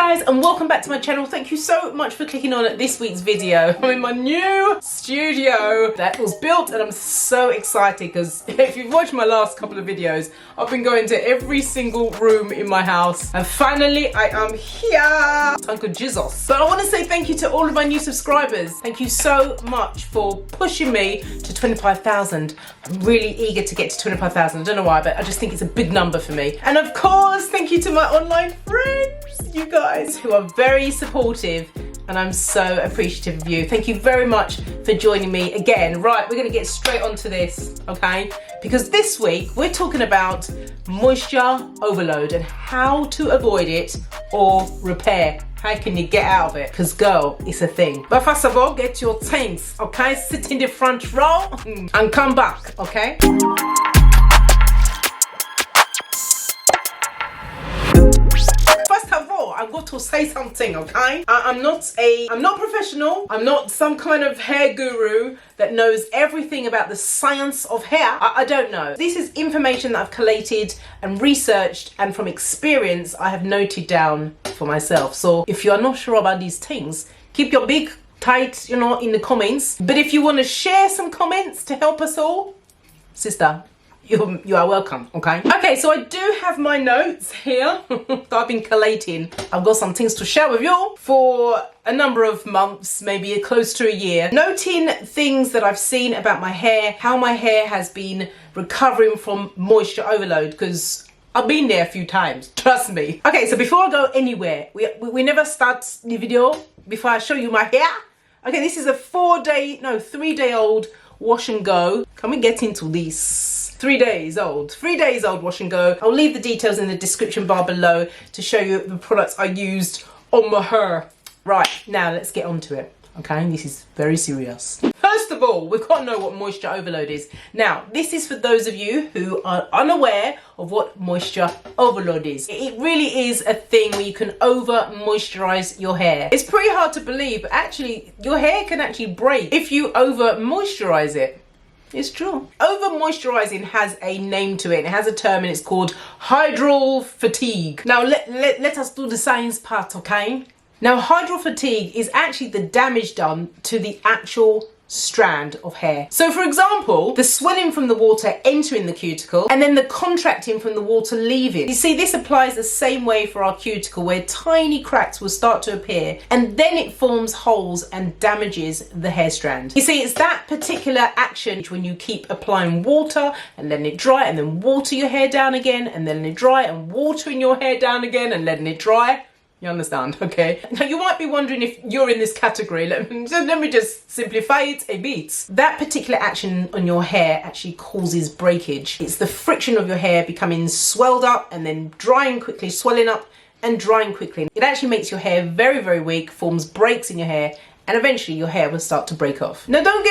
guys, and welcome back to my channel. Thank you so much for clicking on this week's video. I'm in my new studio that was built and I'm so excited because if you've watched my last couple of videos, I've been going to every single room in my house and finally I am here. Uncle Jesus. But I want to say thank you to all of my new subscribers. Thank you so much for pushing me to 25,000. I'm really eager to get to 25,000. I don't know why, but I just think it's a big number for me. And of course, thank you to my online friends, you guys, who are very supportive, and I'm so appreciative of you. Thank you very much for joining me again. Right, we're gonna get straight onto this, okay? Because this week we're talking about moisture overload and how to avoid it or repair. How can you get out of it? Because girl, it's a thing. But first of all, get your things, okay? Sit in the front row and come back, okay? I've got to say something, okay? I'm not professional. I'm not some kind of hair guru that knows everything about the science of hair. I don't know. This is information that I've collated and researched, and from experience, I have noted down for myself. So if you are not sure about these things, keep your big tight, in the comments. But if you want to share some comments to help us all, sister, you are welcome, okay? Okay, so I do have my notes here that I've been collating. I've got some things to share with you for a number of months, maybe close to a year. Noting things that I've seen about my hair, how my hair has been recovering from moisture overload, because I've been there a few times, trust me. Okay, so before I go anywhere, we never start the video before I show you my hair. Okay, this is a 3-day-old wash and go. Can we get into this? 3 days old wash and go. I'll leave the details in the description bar below to show you the products I used on my hair. Right, now let's get on to it. Okay, this is very serious. First of all, we've got to know what moisture overload is. Now, this is for those of you who are unaware of what moisture overload is. It really is a thing where you can over moisturize your hair. It's pretty hard to believe, but actually your hair can actually break if you over moisturize it. It's true. Over moisturizing has a name to it. It has a term and it's called hygral fatigue. Now let us do the science part, okay? Now hygral fatigue is actually the damage done to the actual strand of hair. So for example, the swelling from the water entering the cuticle and then the contracting from the water leaving. You see, this applies the same way for our cuticle, where tiny cracks will start to appear and then it forms holes and damages the hair strand. You see, it's that particular action when you keep applying water and letting it dry and then water your hair down again and then let it dry and watering your hair down again and letting it dry. You understand, okay? Now you might be wondering if you're in this category. Let me just simplify it a bit. That particular action on your hair actually causes breakage. It's the friction of your hair becoming swelled up and then drying quickly, swelling up and drying quickly. It actually makes your hair very, very weak, forms breaks in your hair, and eventually your hair will start to break off. Now don't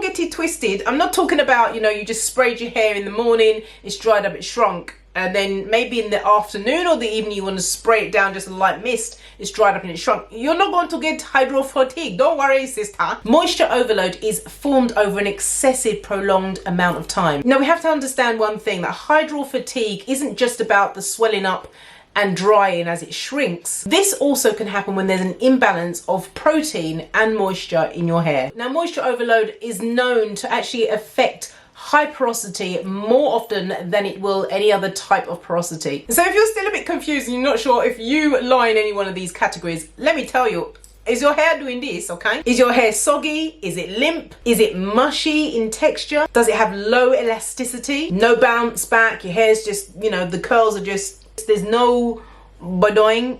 get it twisted. I'm not talking about, you just sprayed your hair in the morning, it's dried up, it shrunk. And then maybe in the afternoon or the evening you want to spray it down, just a light mist, it's dried up and it's shrunk. You're not going to get hygral fatigue, don't worry sister. Moisture overload is formed over an excessive prolonged amount of time. Now we have to understand one thing, that hygral fatigue isn't just about the swelling up and drying as it shrinks. This also can happen when there's an imbalance of protein and moisture in your hair. Now moisture overload is known to actually affect high porosity more often than it will any other type of porosity. So if you're still a bit confused and you're not sure if you lie in any one of these categories, let me tell you, is your hair doing this, okay? Is your hair soggy? Is it limp? Is it mushy in texture? Does it have low elasticity? No bounce back? Your hair's just, the curls are just, there's no bodoing,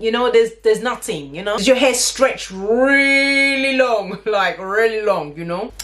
there's nothing, Does your hair stretch really long, like really long,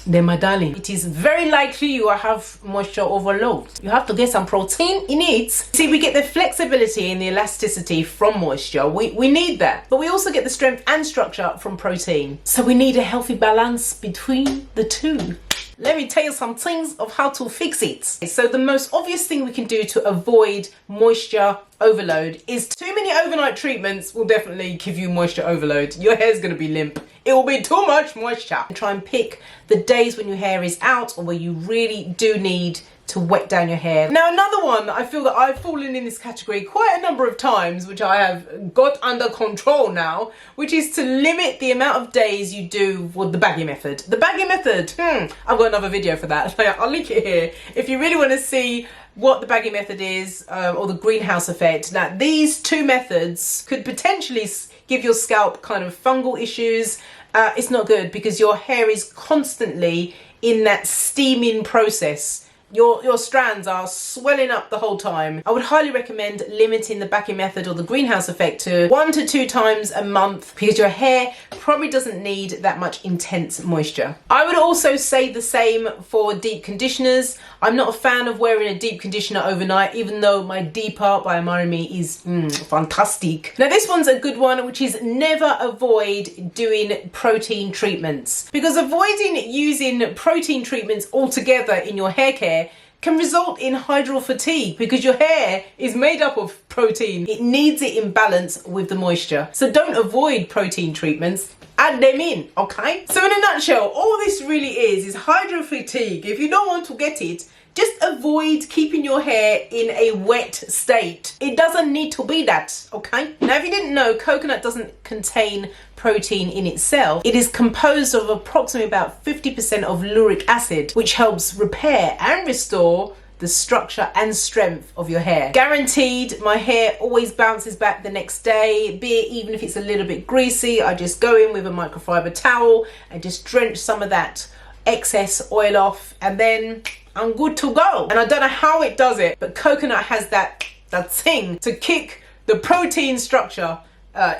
Then my darling, it is very likely you have moisture overload. You have to get some protein in it. See, we get the flexibility and the elasticity from moisture. We need that. But we also get the strength and structure from protein. So we need a healthy balance between the two. Let me tell you some things of how to fix it. So the most obvious thing we can do to avoid moisture overload is too many overnight treatments will definitely give you moisture overload. Your hair's going to be limp. It will be too much moisture. Try and pick the days when your hair is out or where you really do need to wet down your hair. Now another one that I feel that I've fallen in this category quite a number of times, which I have got under control now, which is to limit the amount of days you do with the baggy method. The baggy method, I've got another video for that. I'll link it here if you really want to see what the baggy method is, or the greenhouse effect. Now these two methods could potentially give your scalp kind of fungal issues. It's not good because your hair is constantly in that steaming process. Your strands are swelling up the whole time. I would highly recommend limiting the backing method or the greenhouse effect to 1 to 2 times a month because your hair probably doesn't need that much intense moisture. I would also say the same for deep conditioners. I'm not a fan of wearing a deep conditioner overnight, even though my Deeper by Amaré-Me is fantastic. Now this one's a good one, which is never avoid doing protein treatments, because avoiding using protein treatments altogether in your hair care can result in hydral fatigue because your hair is made up of protein. It needs it in balance with the moisture. So don't avoid protein treatments, add them in, okay? So in a nutshell, all this really is hydral fatigue. If you don't want to get it, just avoid keeping your hair in a wet state. It doesn't need to be that, okay? Now, if you didn't know, coconut doesn't contain protein in itself. It is composed of approximately about 50% of lauric acid, which helps repair and restore the structure and strength of your hair. Guaranteed, my hair always bounces back the next day, be it even if it's a little bit greasy. I just go in with a microfiber towel and just drench some of that excess oil off, and then I'm good to go. And I don't know how it does it, but coconut has that thing to kick the protein structure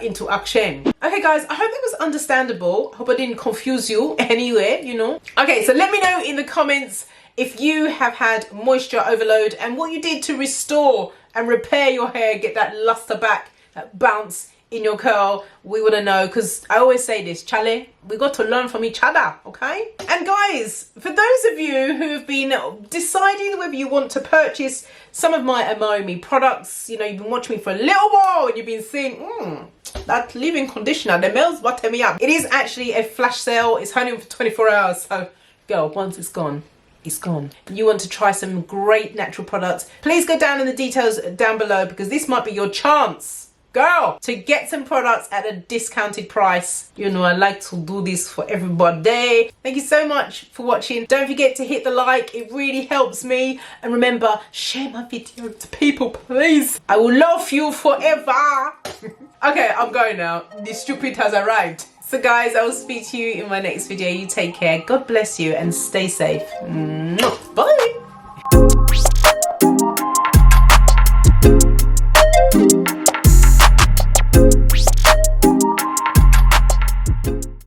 into action. Okay guys, I hope that was understandable. I hope I didn't confuse you anywhere, you know. Okay, so let me know in the comments if you have had moisture overload and what you did to restore and repair your hair, get that luster back, that bounce in your curl. We want to know, because I always say this, Charlie, we got to learn from each other, okay? And guys, for those of you who have been deciding whether you want to purchase some of my Amaré-Me products, you know, you've been watching me for a little while and you've been seeing, that leave-in conditioner, the mel's butter me up. It is actually a flash sale. It's only for 24 hours, so girl, once it's gone, it's gone. You want to try some great natural products, please go down in the details down below, because this might be your chance, girl, to get some products at a discounted price. You know, I like to do this for everybody. Thank you so much for watching. Don't forget to hit the like, it really helps me. And remember, share my video to people, please. I will love you forever. Okay, I'm going now. The stupid has arrived. So guys, I will speak to you in my next video. You take care. God bless you and stay safe. Bye.